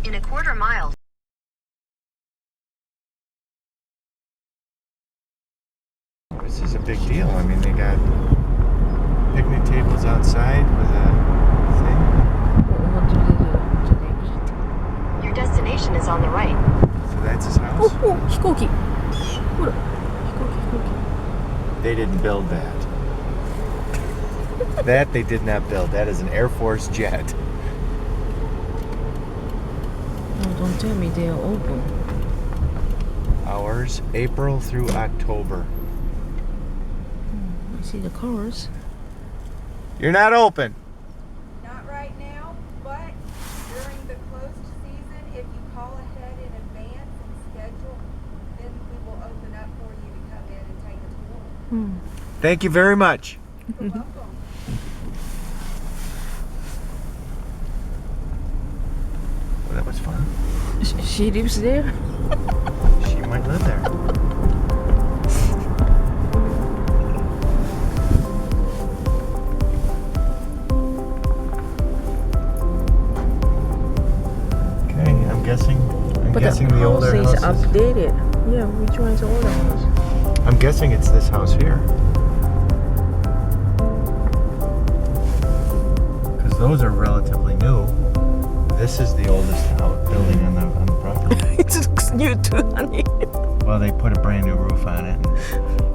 In a quarter mile. This is a big deal. I mean, they got picnic tables outside with a thing. What do they eat? Your destination is on the right. So that's his house? 飛行機ほら飛行機 They didn't build that. That they did not build. That is an Air Force jet. No, don't tell me they are open. Hours, April through October. I see the cars. You're not open. Not right now, but during the closed season, if you call ahead in advance and schedule, then we will open up for you to come in and take a tour. Thank you very much. You're welcome. Well, that was fun. She lives there? She might live there. Okay, I'm guessing But the the older house is house is, updated. Yeah, which one is the older house? I'm guessing it's this house here. Because those are relatively new. This is the oldest house building on the property. It looks new too, honey. Well, they put a brand new roof on it. And